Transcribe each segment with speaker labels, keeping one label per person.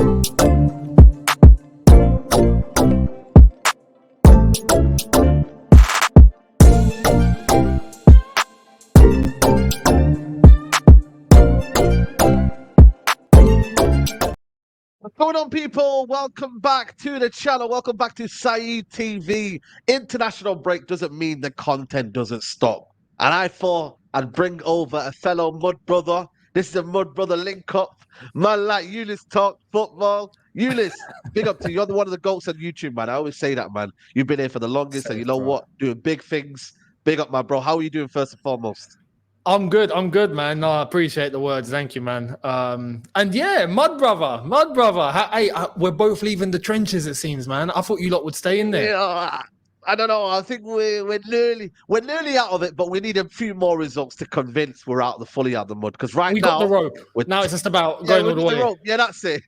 Speaker 1: What's going on, people? Welcome back to the channel. Welcome back to Saeed TV. International break doesn't mean the content doesn't stop. And I thought I'd bring over a fellow mud brother. This is a mud brother link up. Man like Ulyss talk football. Ulyss, big up to you. You're one of the GOATs on YouTube, man. I always say that, man. You've been here for the longest, and you know what? Doing big things. Big up, my bro. How are you doing, first and foremost?
Speaker 2: I'm good, man. No, I appreciate the words. Thank you, man. And yeah, mud brother. Hey, we're both leaving the trenches, it seems, man. I thought you lot would stay in there.
Speaker 1: Yeah, I don't know. I think we're nearly out of it, but we need a few more results to convince we're fully out of the mud. Because we
Speaker 2: got the rope. Now it's just about going all the way.
Speaker 1: Rope. Yeah, that's it.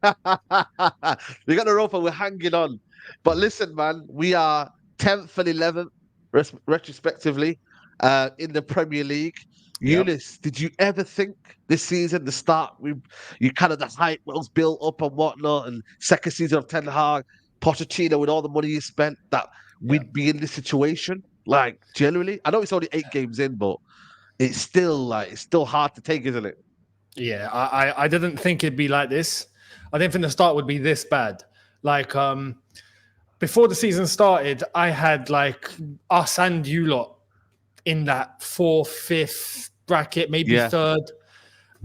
Speaker 1: We got the rope and we're hanging on. But listen, man, we are 10th and 11th, retrospectively, in the Premier League. Ulyss, did you ever think this season, the start, you kind of the hype was built up and whatnot, and second season of Ten Hag, Pochettino, with all the money you spent, that we'd be in this situation? Like, generally, I know it's only 8 games in, but it's still hard to take, isn't it?
Speaker 2: Yeah, I didn't think it'd be like this. I didn't think the start would be this bad. Like, before the season started, I had like us and you lot in that 4th, 5th bracket, maybe 3rd.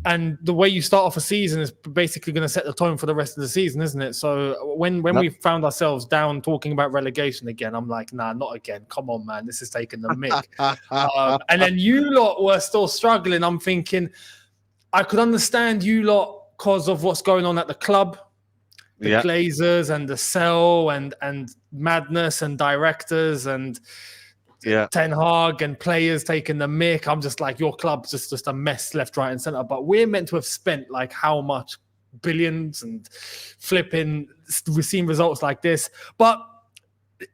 Speaker 2: And the way you start off a season is basically going to set the tone for the rest of the season, isn't it? So when we found ourselves down talking about relegation again, I'm like, nah, not again. Come on, man. This is taking the mick. And then you lot were still struggling. I'm thinking, I could understand you lot because of what's going on at the club, the Glazers and the Cell and madness and directors and Ten Hag and players taking the mick. I'm just like, your club's just a mess left, right, and centre. But we're meant to have spent like how much billions and flipping. We've seen results like this, but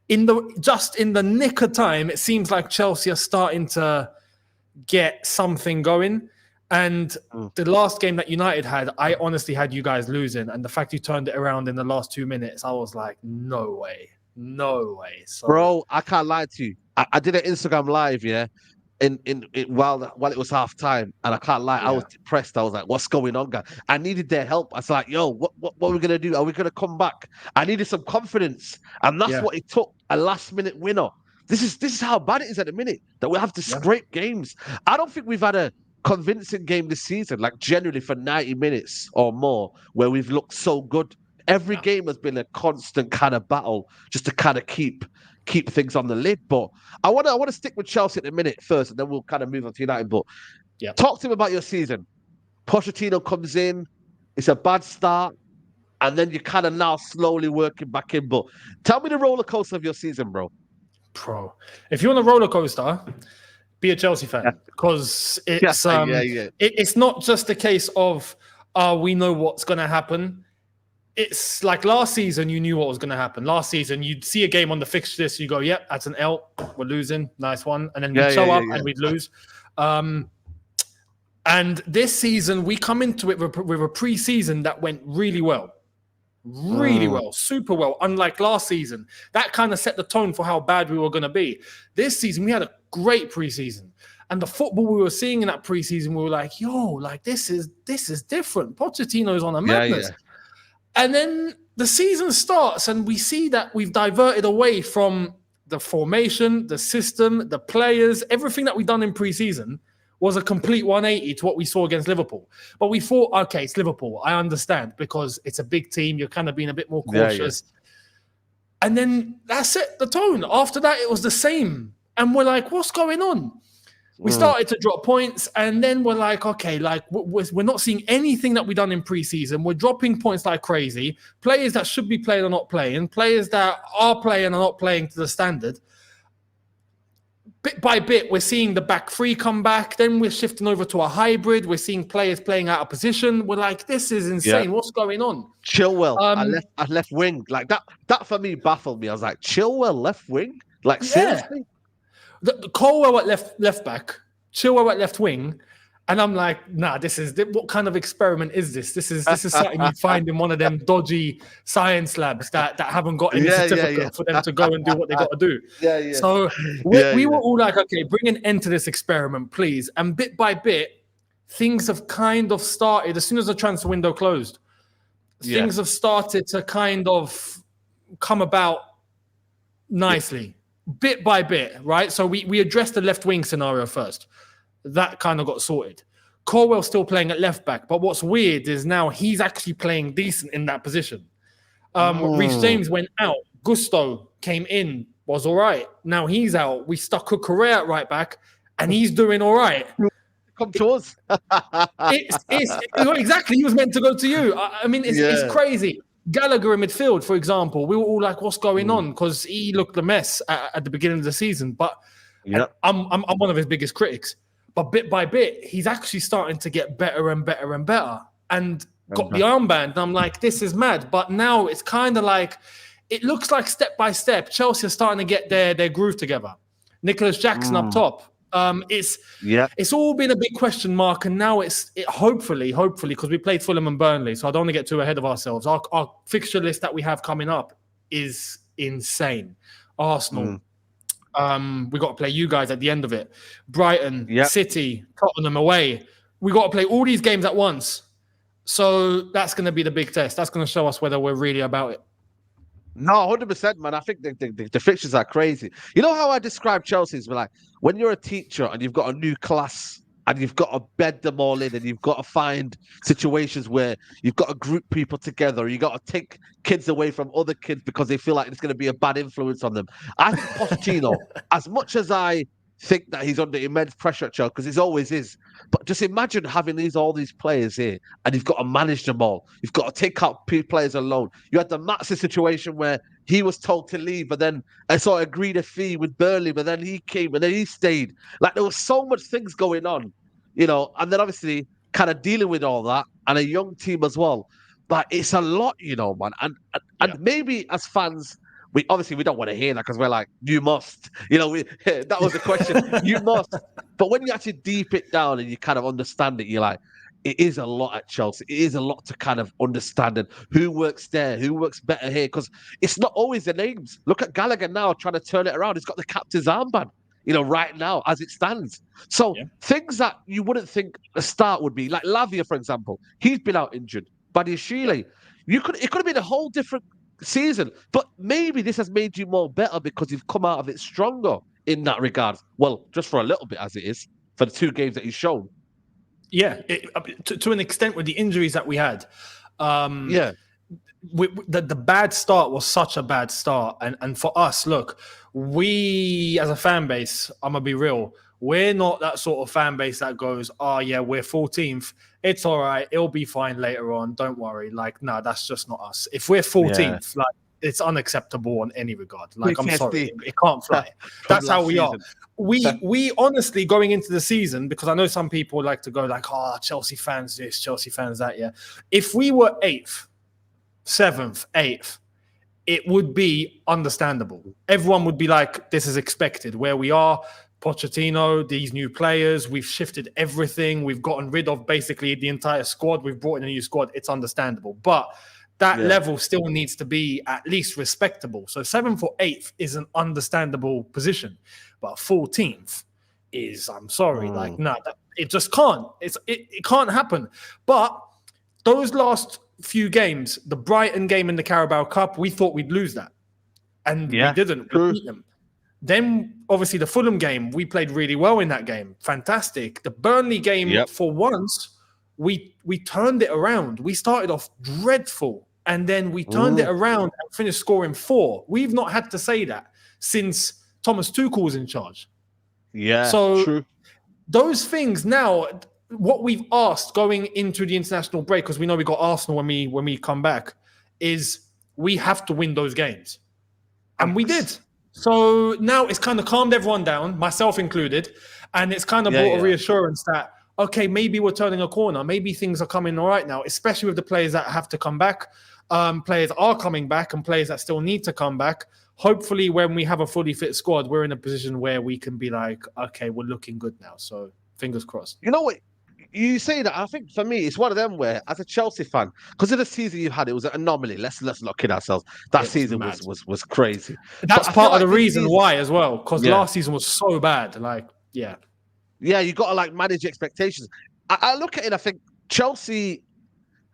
Speaker 2: in the nick of time, it seems like Chelsea are starting to get something going. And the last game that United had, I honestly had you guys losing, and the fact you turned it around in the last 2 minutes, I was like, no way. So,
Speaker 1: bro, I can't lie to you. I did an Instagram live, while it was half time, and I can't lie, I was depressed. I was like, "What's going on, guys?" I needed their help. I was like, "Yo, what are we gonna do? Are we gonna come back?" I needed some confidence, and that's what it took. A last-minute winner. This is how bad it is at the minute, that we have to scrape games. I don't think we've had a convincing game this season, like generally for 90 minutes or more, where we've looked so good. Every game has been a constant kind of battle just to kind of keep things on the lid. But I want to stick with Chelsea at the minute first, and then we'll kind of move on to United. But talk to him about your season. Pochettino comes in, it's a bad start, and then you're kind of now slowly working back in. But tell me the roller coaster of your season, bro.
Speaker 2: If you're on a roller coaster, be a Chelsea fan, because it's it's not just a case of we know what's going to happen. It's like last season, you knew what was going to happen. Last season, you'd see a game on the fixture list, you go, yep, that's an L. We're losing. Nice one. And then we'd show up and we'd lose. And this season, we come into it with a pre-season that went really well. Really well. Super well. Unlike last season. That kind of set the tone for how bad we were going to be. This season, we had a great pre-season. And the football we were seeing in that pre-season, we were like, yo, like this is different. Pochettino's on a madness. And then the season starts and we see that we've diverted away from the formation, the system, the players. Everything that we've done in pre-season was a complete 180 to what we saw against Liverpool. But we thought, okay, it's Liverpool. I understand, because it's a big team. You're kind of being a bit more cautious. And then that set the tone. After that, it was the same. And we're like, what's going on? We started to drop points, and then we're like, okay, like we're not seeing anything that we've done in preseason. We're dropping points like crazy. Players that should be playing are not playing. Players that are playing are not playing to the standard. Bit by bit, we're seeing the back three come back. Then we're shifting over to a hybrid. We're seeing players playing out of position. We're like, this is insane. Yeah. What's going on?
Speaker 1: Chilwell, I left wing. Like that for me baffled me. I was like, Chilwell left wing? Like, seriously?
Speaker 2: The Colwell at left back, Chilwell at left wing, And I'm like, nah, what kind of experiment is this? This is something you find in one of them dodgy science labs that haven't got any certificate for them to go and do what they got to do. So we were all like, okay, bring an end to this experiment, please. And bit by bit, things have kind of started. As soon as the transfer window closed, things have started to kind of come about nicely, bit by bit, right? So we addressed the left wing scenario first. That kind of got sorted. Corwell's still playing at left back, but what's weird is now he's actually playing decent in that position. Reece James went out. Gusto came in, was all right. Now he's out. We stuck Cucurella at right back, and he's doing all right.
Speaker 1: Come to us.
Speaker 2: Exactly. He was meant to go to you. I mean, it's crazy. Gallagher in midfield, for example, we were all like, "What's going on?" Because he looked a mess at the beginning of the season. But I'm one of his biggest critics. But bit by bit, he's actually starting to get better and better and better. And got the armband. And I'm like, this is mad. But now it's kind of like, it looks like step by step, Chelsea are starting to get their groove together. Nicholas Jackson up top. It's all been a big question mark. And now it's hopefully, because we played Fulham and Burnley. So I don't want to get too ahead of ourselves. Our fixture list that we have coming up is insane. Arsenal. We got to play you guys at the end of it. Brighton, City, Tottenham away. We got to play all these games at once. So that's going to be the big test. That's going to show us whether we're really about it.
Speaker 1: No, 100%, man. I think the fixtures are crazy. You know how I describe Chelsea? It's like when you're a teacher and you've got a new class and you've got to bed them all in and you've got to find situations where you've got to group people together. You got to take kids away from other kids because they feel like it's going to be a bad influence on them. I think Pochettino, as much as I think that he's under immense pressure at Chelsea, because he always is, but just imagine having all these players here and you've got to manage them all. You've got to take out players alone. You had the Matson situation where he was told to leave, but then I saw agreed a fee with Burnley, but then he came and then he stayed. Like there was so much things going on, you know, and then obviously kind of dealing with all that and a young team as well. But it's a lot, you know, man. And maybe as fans, we don't want to hear that because we're like, you must, you know, that was the question. You must. But when you actually deep it down and you kind of understand it, you're like, it is a lot at Chelsea. It is a lot to kind of understand and who works there, who works better here. Because it's not always the names. Look at Gallagher now trying to turn it around. He's got the captain's armband, you know, right now as it stands. So things that you wouldn't think a start would be, like Lavia, for example, he's been out injured. Badiashile, it could have been a whole different season, but maybe this has made you more better because you've come out of it stronger in that regard. Well, just for a little bit as it is for the 2 games that he's shown.
Speaker 2: Yeah, to an extent with the injuries that we had. The bad start was such a bad start. And for us, look, we as a fan base, I'm going to be real, we're not that sort of fan base that goes, oh yeah, we're 14th. It's all right. It'll be fine later on. Don't worry. Like, no, that's just not us. If we're 14th, like, it's unacceptable on any regard. Like, I'm sorry, it can't fly. That's how we are. We honestly, going into the season, because I know some people like to go like, oh, Chelsea fans this, Chelsea fans that, yeah. If we were 8th, 7th, 8th, it would be understandable. Everyone would be like, this is expected. Where we are, Pochettino, these new players, we've shifted everything. We've gotten rid of basically the entire squad. We've brought in a new squad. It's understandable. But that level still needs to be at least respectable. So 7th or 8th is an understandable position. But 14th is, I'm sorry, like, no, it just can't. It can't happen. But those last few games, the Brighton game in the Carabao Cup, we thought we'd lose that. And we didn't. We beat them. Then, obviously, the Fulham game, we played really well in that game. Fantastic. The Burnley game, for once, we turned it around. We started off dreadful, and then we turned it around and finished scoring 4. We've not had to say that since Thomas Tuchel was in charge.
Speaker 1: Yeah,
Speaker 2: so
Speaker 1: true.
Speaker 2: Those things now, what we've asked going into the international break, because we know we got Arsenal when we come back, is we have to win those games. And we did. So now it's kind of calmed everyone down, myself included, and it's kind of brought a reassurance that, okay, maybe we're turning a corner. Maybe things are coming all right now, especially with the players that have to come back. Players are coming back and players that still need to come back. Hopefully, when we have a fully fit squad, we're in a position where we can be like, okay, we're looking good now. So fingers crossed.
Speaker 1: You know what? you say that. I think for me, it's one of them where, as a Chelsea fan, because of the season you had, it was an anomaly. Let's not kid ourselves. That
Speaker 2: It was
Speaker 1: season
Speaker 2: mad.
Speaker 1: was crazy. But
Speaker 2: That's
Speaker 1: I feel
Speaker 2: part of the
Speaker 1: like this
Speaker 2: reason
Speaker 1: season,
Speaker 2: why as well, because
Speaker 1: yeah,
Speaker 2: last season was so bad. Like, yeah.
Speaker 1: yeah, you got to like manage expectations. I look at it, I think Chelsea,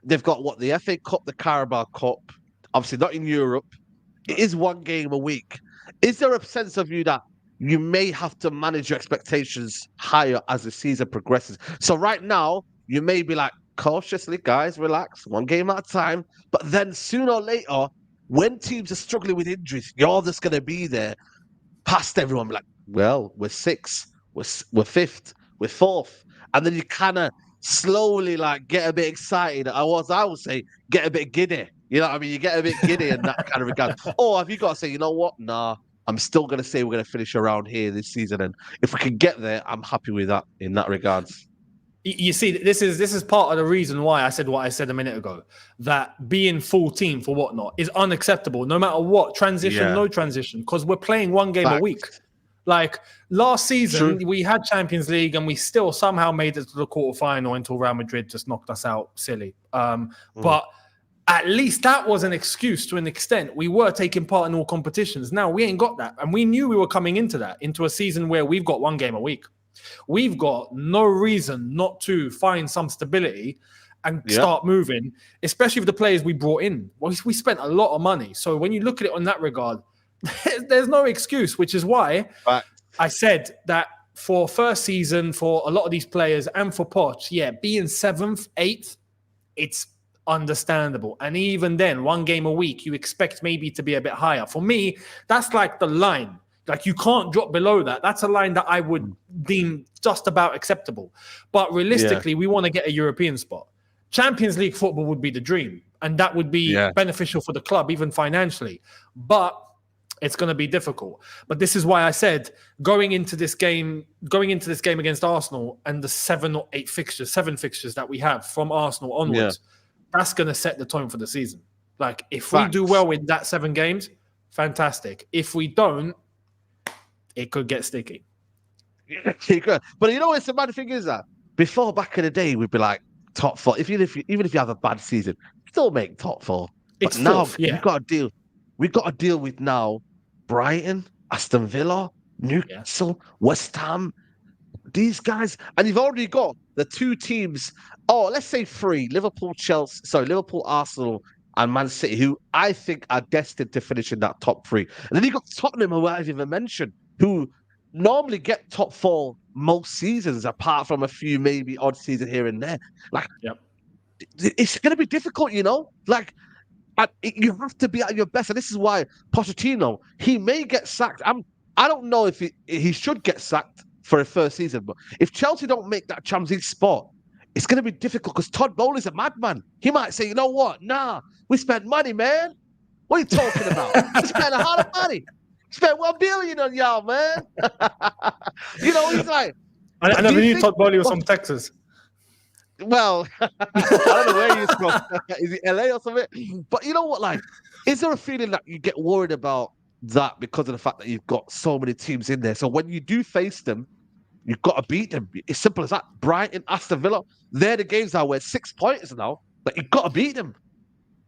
Speaker 1: they've got what, the FA Cup, the Carabao Cup, obviously not in Europe. It is one game a week. Is there a sense of you that you may have to manage your expectations higher as the season progresses? So right now, you may be like, cautiously, guys, relax, one game at a time. But then sooner or later, when teams are struggling with injuries, you're just going to be there past everyone. Like, well, we're sixth, we're fifth, we're fourth. And then you kind of slowly like get a bit excited. I would say, get a bit giddy. You know what I mean? You get a bit giddy in that kind of regard. Or have you got to say, you know what? Nah, I'm still going to say we're going to finish around here this season. And if we can get there, I'm happy with that in that regards.
Speaker 2: You see, this is part of the reason why I said what I said a minute ago, that being full team for whatnot is unacceptable, no matter what, transition, no transition, because we're playing one game a week. Like last season, we had Champions League and we still somehow made it to the quarterfinal until Real Madrid just knocked us out silly. But at least that was an excuse to an extent. We were taking part in all competitions. Now we ain't got that. And we knew we were coming into a season where we've got one game a week. We've got no reason not to find some stability and start moving, especially with the players we brought in. Well, we spent a lot of money. So when you look at it on that regard, there's no excuse, which is why I said that for first season, for a lot of these players and for Poch, being 7th, 8th, it's understandable. And even then, one game a week, you expect maybe to be a bit higher. For me, that's like the line. Like, you can't drop below that. That's a line that I would deem just about acceptable. But realistically, we want to get a European spot. Champions League football would be the dream. And that would be beneficial for the club, even financially. But it's going to be difficult. But this is why I said, going into this game against Arsenal and the 7 fixtures that we have from Arsenal onwards, that's going to set the tone for the season. Like, if we do well in that 7 games, fantastic. If we don't, it could get sticky.
Speaker 1: But you know what's the mad thing is that before, back in the day, we'd be like top 4. Even if you have a bad season, still make top 4. But
Speaker 2: it's
Speaker 1: now
Speaker 2: we've got
Speaker 1: to deal with now Brighton, Aston Villa, Newcastle, West Ham, these guys, and you've already got the 2 teams. Oh, let's say 3: Liverpool, Arsenal, and Man City, who I think are destined to finish in that top 3. And then you've got Tottenham, who I've even mentioned, who normally get top 4 most seasons, apart from a few maybe odd season here and there. Like, it's going to be difficult, you know? Like, you have to be at your best. And this is why Pochettino, he may get sacked. I don't know if he should get sacked for a first season, but if Chelsea don't make that Champions League spot, it's going to be difficult because Todd Bowley's a madman. He might say, you know what? Nah, we spent money, man. What are you talking about? We spent a lot of money. Spent $1 billion on y'all, man. You know, he's like.
Speaker 2: I never knew Todd Bowley was from Texas.
Speaker 1: Well, I don't know where he's from. Is it LA or something? But you know what? Like, is there a feeling that you get worried about that because of the fact that you've got so many teams in there? So when you do face them, you've got to beat them. It's simple as that. Brighton, Aston Villa, they're the games that we're 6 pointers now. Like, you've got to beat them.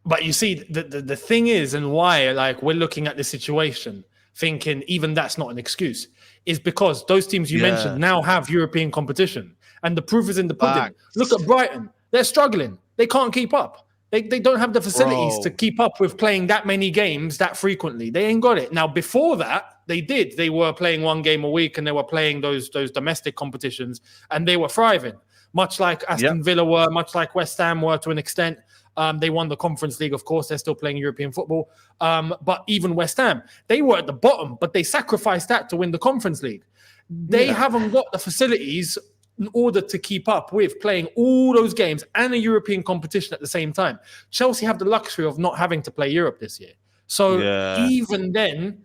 Speaker 2: But you see, the thing is, and why like we're looking at this situation, thinking even that's not an excuse, is because those teams you mentioned now have European competition. And the proof is in the pudding. Look at Brighton. They're struggling. They can't keep up. They don't have the facilities to keep up with playing that many games that frequently. They ain't got it. Now, before that, they did. They were playing one game a week and they were playing those domestic competitions and they were thriving, much like Aston Villa were, much like West Ham were to an extent. They won the Conference League, of course. They're still playing European football. But even West Ham, they were at the bottom, but they sacrificed that to win the Conference League. They haven't got the facilities in order to keep up with playing all those games and a European competition at the same time. Chelsea have the luxury of not having to play Europe this year. So even then,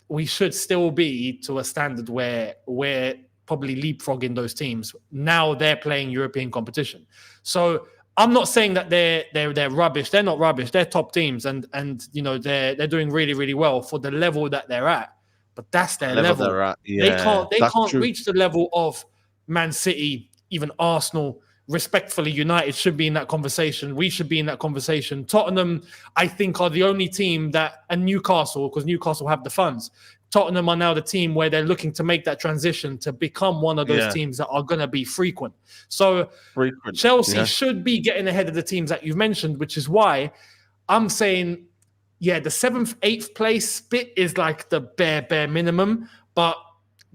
Speaker 2: we should still be to a standard where we're probably leapfrogging those teams. Now they're playing European competition. So I'm not saying that they're rubbish. They're not rubbish. They're top teams, and you know they're doing really, really well for the level that they're at. But that's their level.
Speaker 1: They're at.
Speaker 2: They can't reach the level of Man City, even Arsenal, respectfully, United should be in that conversation. We should be in that conversation. Tottenham, I think, are the only team that, and Newcastle, because Newcastle have the funds. Tottenham are now the team where they're looking to make that transition to become one of those teams that are going to be frequent. So Chelsea should be getting ahead of the teams that you've mentioned, which is why I'm saying, the 7th, 8th place bit is like the bare minimum, but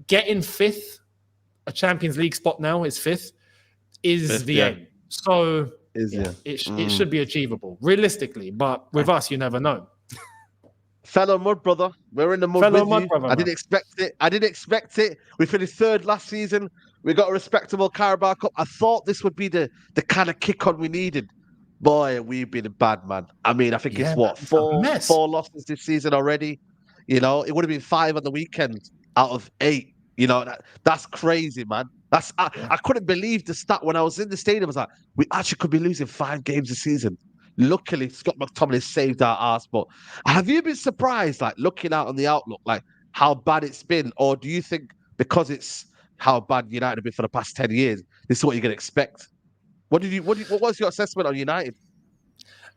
Speaker 2: getting 5th, a Champions League spot now is 5th, is the aim. So it should be achievable, realistically, but with us, you never know.
Speaker 1: Fellow mud brother, we're in the mud with you. Brother, I didn't expect it. We finished 3rd last season. We got a respectable Carabao Cup. I thought this would be the kind of kick on we needed. Boy, we've been bad, man. I mean, I think it's four losses this season already. You know, it would have been 5 on the weekend out of 8. You know, that's crazy, man. I couldn't believe the stat when I was in the stadium. I was like, we actually could be losing 5 games a season. Luckily, Scott McTominay saved our ass. But have you been surprised, like looking out on the outlook, like how bad it's been? Or do you think because it's how bad United have been for the past 10 years, this is what you're going to expect? What was your assessment on United?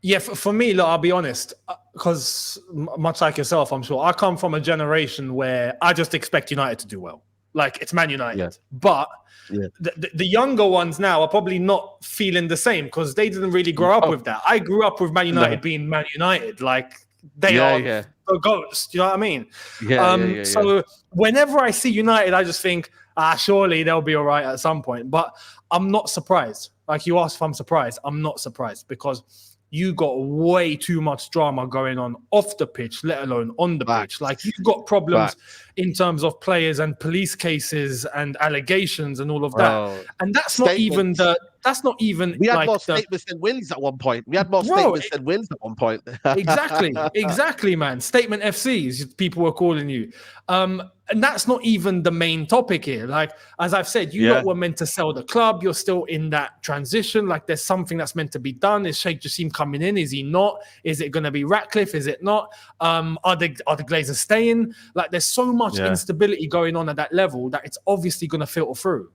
Speaker 2: Yeah, for me, look, I'll be honest, because much like yourself, I'm sure, I come from a generation where I just expect United to do well. Like, it's Man United. Yeah. But the younger ones now are probably not feeling the same because they didn't really grow up with that. I grew up with Man United being Man United. Like, they are the goats. Do you know what I mean? So whenever I see United, I just think, surely they'll be all right at some point. But I'm not surprised. Like, you asked if I'm surprised. I'm not surprised because you got way too much drama going on off the pitch, let alone on the pitch. Like, you've got problems in terms of players and police cases and allegations and all of that. And that's not even
Speaker 1: we had more statements than wins at one point.
Speaker 2: Exactly, man. Statement FCs, people were calling you. And that's not even the main topic here. Like, as I've said, you lot were meant to sell the club. You're still in that transition. Like, there's something that's meant to be done. Is Sheikh Jassim coming in? Is he not? Is it going to be Ratcliffe? Is it not? Are the Glazers staying? Like, there's so much instability going on at that level that it's obviously going to filter through.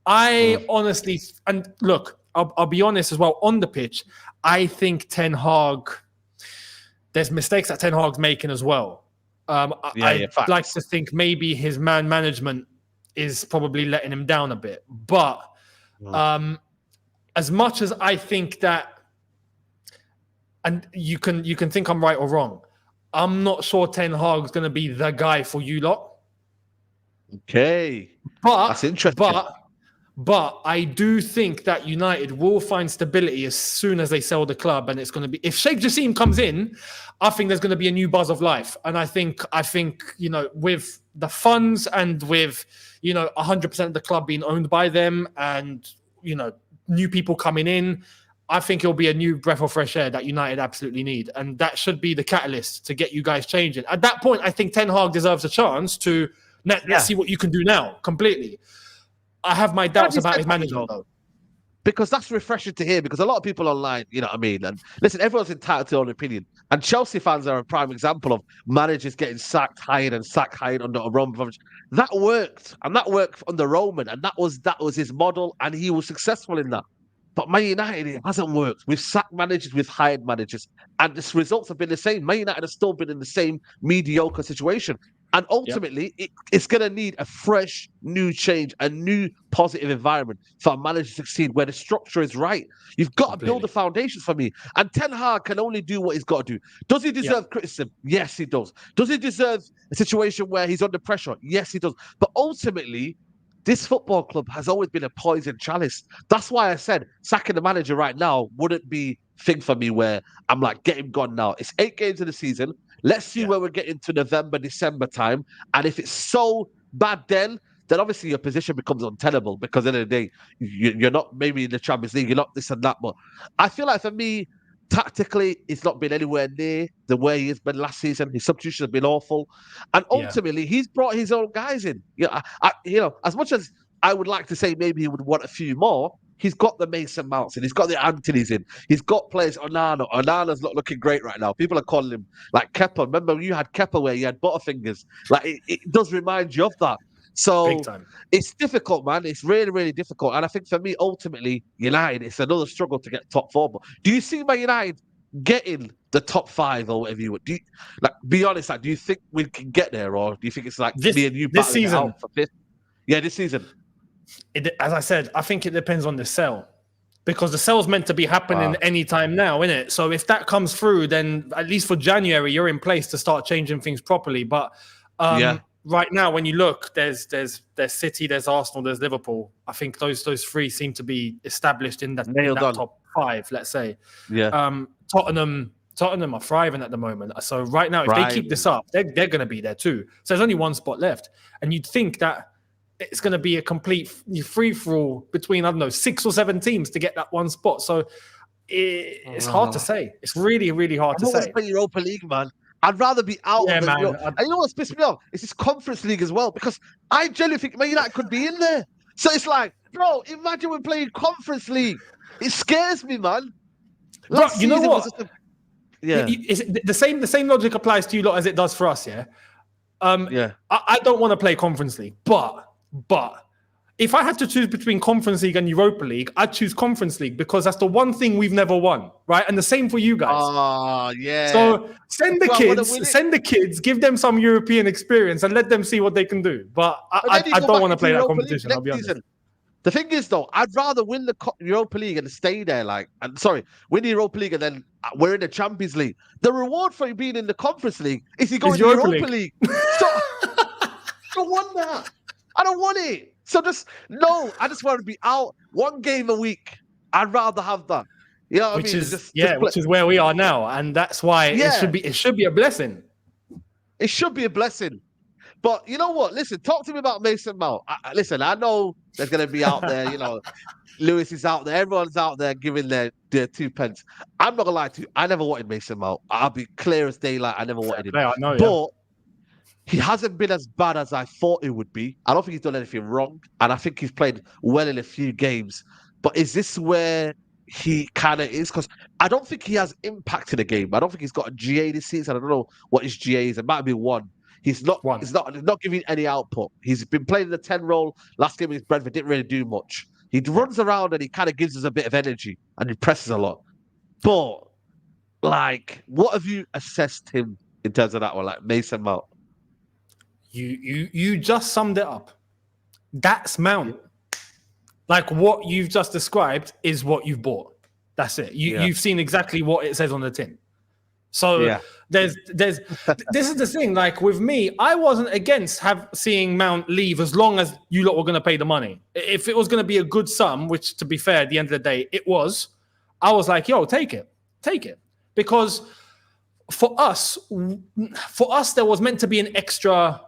Speaker 2: I honestly, and look, I'll be honest as well, on the pitch, I think Ten Hag, there's mistakes that Ten Hag's making as well. I'd like to think maybe his man management is probably letting him down a bit. But as much as I think that, and you can think I'm right or wrong, I'm not sure Ten Hag's going to be the guy for you lot.
Speaker 1: Okay. That's interesting.
Speaker 2: But I do think that United will find stability as soon as they sell the club, and it's going to be, if Sheikh Jassim comes in, I think there's going to be a new buzz of life. And I think you know, with the funds and with 100% of the club being owned by them, and new people coming in, I think it'll be a new breath of fresh air that United absolutely need, and that should be the catalyst to get you guys changing. At that point, I think Ten Hag deserves a chance to let's see what you can do now. Completely. I have my doubts about his management, though.
Speaker 1: Because that's refreshing to hear, because a lot of people online, you know what I mean? And listen, everyone's entitled to their own opinion. And Chelsea fans are a prime example of managers getting hired under a Roman. That worked. And that worked under Roman. And that was his model. And he was successful in that. But Man United, it hasn't worked. We've sacked managers, we've hired managers. And the results have been the same. Man United have still been in the same mediocre situation. And ultimately, it's going to need a fresh, new change, a new positive environment for a manager to succeed where the structure is right. You've got to build the foundations for me. And Ten Hag can only do what he's got to do. Does he deserve criticism? Yes, he does. Does he deserve a situation where he's under pressure? Yes, he does. But ultimately, this football club has always been a poison chalice. That's why I said sacking the manager right now wouldn't be a thing for me where I'm like, get him gone now. It's 8 games in the season. Let's see where we're getting to November, December time. And if it's so bad then obviously your position becomes untenable, because at the end of the day, you're not maybe in the Champions League, you're not this and that. But I feel like for me, tactically, it's not been anywhere near the way he's been last season. His substitutions have been awful. And ultimately, he's brought his own guys in. As much as I would like to say maybe he would want a few more, he's got the Mason Mounts in. He's got the Antonys in. He's got players. Onana. Onana's not looking great right now. People are calling him like Kepa. Remember, you had Kepa where you had Butterfingers. Like, it does remind you of that. So
Speaker 2: Big time.
Speaker 1: it's difficult, man. It's really, really difficult. And I think for me, ultimately, United, it's another struggle to get top 4. But do you see Man United getting the top 5 or whatever you would? Do you, like, be honest, like, do you think we can get there, or do you think it's like me and you
Speaker 2: This
Speaker 1: battling it
Speaker 2: season?
Speaker 1: out for 5th? Yeah, this season.
Speaker 2: As I said, I think it depends on the sell. Because the sale's meant to be happening any time now, isn't it? So if that comes through, then at least for January, you're in place to start changing things properly. But right now, when you look, there's City, there's Arsenal, there's Liverpool. I think those 3 seem to be established in that top 5, let's say.
Speaker 1: Yeah.
Speaker 2: Tottenham are thriving at the moment. So right now, if they keep this up, they're going to be there too. So there's only 1 spot left. And you'd think that it's going to be a complete free-for-all between, I don't know, 6 or 7 teams to get that 1 spot. So it's hard to say. It's really, really hard to say. I don't want to
Speaker 1: play Europa League, man. I'd rather be out of the... And you know what's pissed me off? It's this Conference League as well, because I genuinely think Man United could be in there. So it's like, bro, imagine we're playing Conference League. It scares me, man.
Speaker 2: You know what? Is it the same logic applies to you lot as it does for us, yeah? I don't want to play Conference League, but if I had to choose between Conference League and Europa League, I'd choose Conference League because that's the one thing we've never won, right? And the same for you guys.
Speaker 1: Oh, yeah.
Speaker 2: So send the kids, give them some European experience and let them see what they can do. But I don't want to play that competition, I'll be honest.
Speaker 1: The thing is, though, I'd rather win the Europa League and stay there. Win the Europa League and then we're in the Champions League. The reward for being in the Conference League is you go in the Europa League. So, I don't want that. I don't want it. So I just want to be out 1 game a week. I'd rather have that. You know what I mean?
Speaker 2: Which is where we are now, and that's why it should be a blessing.
Speaker 1: It should be a blessing. But you know what? Listen, talk to me about Mason Mount. Listen, I know they're going to be out there. You know, Lewis is out there. Everyone's out there giving their 2 pence. I'm not going to lie to you. I never wanted Mason Mount. I'll be clear as daylight. I never wanted him. But he hasn't been as bad as I thought he would be. I don't think he's done anything wrong. And I think he's played well in a few games. But is this where he kind of is? Because I don't think he has impact in the game. I don't think he's got a GA this season. I don't know what his GA is. It might be 1. He's not giving any output. He's been playing in the 10 role. Last game against Brentford didn't really do much. He runs around and he kind of gives us a bit of energy and he presses a lot. But what have you assessed him in terms of that one, like Mason Mount?
Speaker 2: You just summed it up. That's Mount. Like what you've just described is what you've bought. That's it. You've seen exactly what it says on the tin. So this is the thing. Like with me, I wasn't against seeing Mount leave as long as you lot were going to pay the money. If it was going to be a good sum, which to be fair, at the end of the day, it was. I was like, yo, take it, because for us, there was meant to be an extra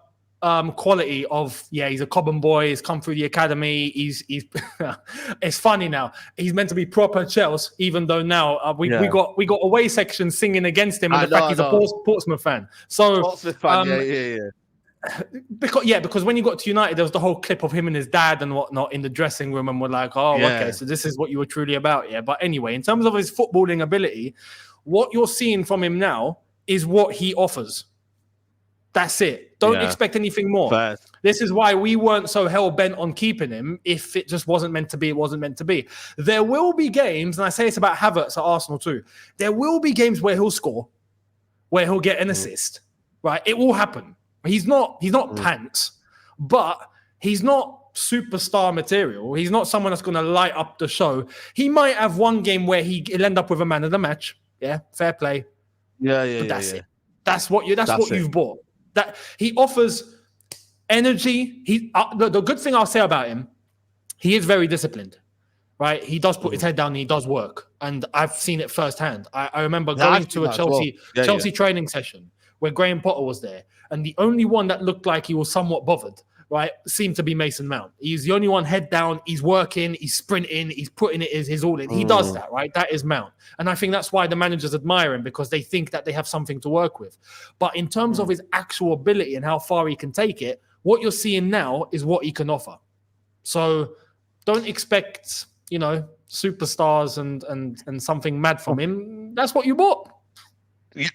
Speaker 2: quality of he's a Cobham boy, he's come through the academy, he's it's funny now, he's meant to be proper Chelsea, even though now we got away section singing against him and the fact he's a Portsmouth fan. So Portsmouth fan, because when you got to United, there was the whole clip of him and his dad and whatnot in the dressing room, and we're like, okay, so this is what you were truly about. But anyway, in terms of his footballing ability, what you're seeing from him now is what he offers. That's it. Don't expect anything more. Fair. This is why we weren't so hell-bent on keeping him. If it just wasn't meant to be, it wasn't meant to be. There will be games, and I say it's about Havertz at Arsenal too. There will be games where he'll score, where he'll get an assist. Right? It will happen. He's not pants, but he's not superstar material. He's not someone that's going to light up the show. He might have 1 game where he'll end up with a man of the match. Yeah, fair play. But that's it. That's what you've bought. That he offers energy. The good thing I'll say about him, he is very disciplined, right? He does put his head down and he does work, and I've seen it firsthand. I remember going to a Chelsea training session where Graham Potter was there, and the only one that looked like he was somewhat bothered, right, seemed to be Mason Mount. He's the only one head down. He's working. He's sprinting. He's putting his all in. He does that, right? That is Mount. And I think that's why the managers admire him, because they think that they have something to work with. But in terms of his actual ability and how far he can take it, what you're seeing now is what he can offer. So don't expect, superstars and something mad from him. That's what you bought.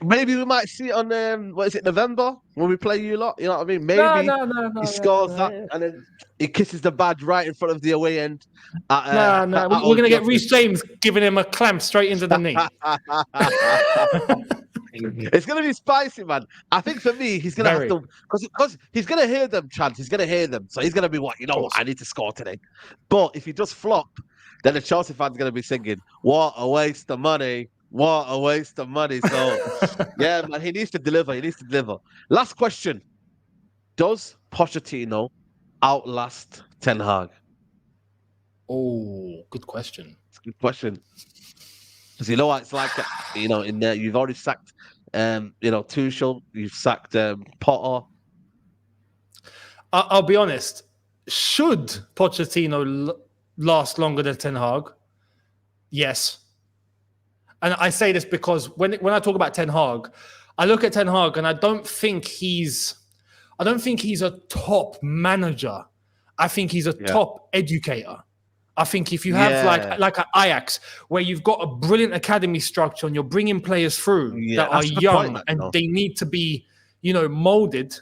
Speaker 1: Maybe we might see it on what is it, November, when we play you lot. You know what I mean? Maybe
Speaker 2: No.
Speaker 1: he scores that and then he kisses the badge right in front of the away end.
Speaker 2: No.
Speaker 1: At
Speaker 2: We're
Speaker 1: Old
Speaker 2: gonna get
Speaker 1: Trafford.
Speaker 2: Reece James giving him a clamp straight into the knee.
Speaker 1: It's gonna be spicy, man. I think for me, he's gonna have to because he's gonna hear them chant. He's gonna hear them, so he's gonna be what, you know, I need to score today. But if he does flop, then the Chelsea fans gonna be singing, "What a waste of money! What a waste of money!" So yeah, man, he needs to deliver. He needs to deliver. Last question: does Pochettino outlast Ten Hag?
Speaker 2: Oh, good question.
Speaker 1: It's a good question. Because you know what it's like, you know, in there you've already sacked, you know, Tuchel, you've sacked Potter.
Speaker 2: I'll be honest. Should Pochettino last longer than Ten Hag? Yes. And I say this because when I talk about Ten Hag, I look at Ten Hag and I don't think he's a top manager. I think he's a top educator. I think if you have like an Ajax, where you've got a brilliant academy structure and you're bringing players through that are young and they need to be, you know, molded,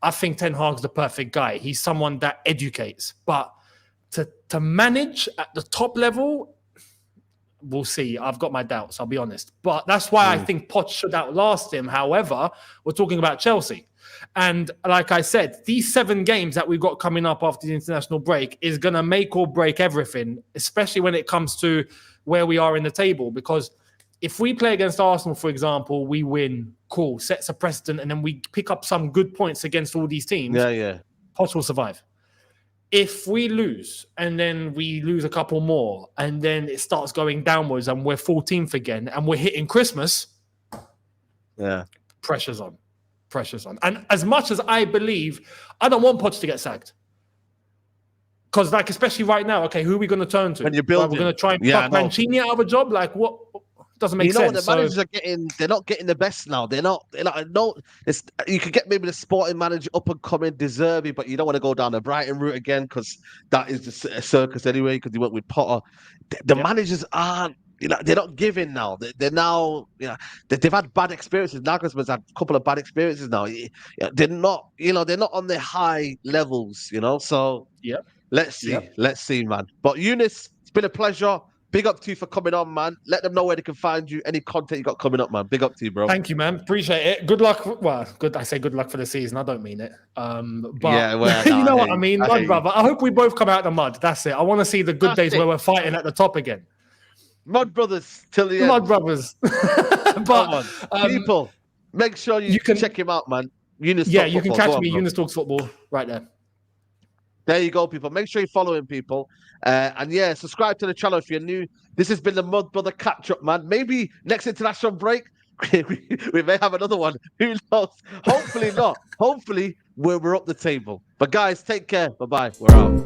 Speaker 2: I think Ten Hag's the perfect guy. He's someone that educates. But to manage at the top level, we'll see. I've got my doubts, I'll be honest. But that's why I think Poch should outlast him. However, we're talking about Chelsea. And like I said, these 7 games that we've got coming up after the international break is going to make or break everything, especially when it comes to where we are in the table. Because if we play against Arsenal, for example, we win, cool, sets a precedent, and then we pick up some good points against all these teams, Poch will survive. If we lose, and then we lose a couple more, and then it starts going downwards, and we're 14th again, and we're hitting Christmas, pressure's on. And as much as I believe, I don't want Poch to get sacked. Because, like, especially right now, okay, who are we going to turn to?
Speaker 1: When you're building.
Speaker 2: We're going to try and pluck Mancini out of a job? Like, what? Doesn't make sense.
Speaker 1: You know what the managers are getting? They're not getting the best now. They're not. No, you could get maybe the sporting manager up and coming, Deserby, but you don't want to go down the Brighton route again because that is just a circus anyway. Because you went with Potter. The managers aren't. You know, they're not giving now. They're now. You know, they've had bad experiences. Nagelsmann's had a couple of bad experiences now. They're not. You know, they're not on their high levels. You know, so let's see. Let's see, man. But Eunice, it's been a pleasure. Big up to you for coming on, man. Let them know where they can find you. Any content you got coming up, man. Big up to you, bro.
Speaker 2: Thank you, man. Appreciate it. Good luck. Well, good. I say good luck for the season. I don't mean it. But you know what I mean, mud brother. I hope we both come out of the mud. That's it. I want to see the good days where we're fighting at the top again.
Speaker 1: Mud brothers till the end.
Speaker 2: Mud brothers. But
Speaker 1: people, make sure you can check him out, man. Eunice
Speaker 2: you can catch me. Eunice Talks Football right there.
Speaker 1: There you go, people. Make sure you follow him, people. And subscribe to the channel if you're new. This has been the Mud Brother catch-up, man. Maybe next international break, we may have another one. Who knows? Hopefully not. Hopefully we're up the table. But guys, take care. Bye-bye. We're out.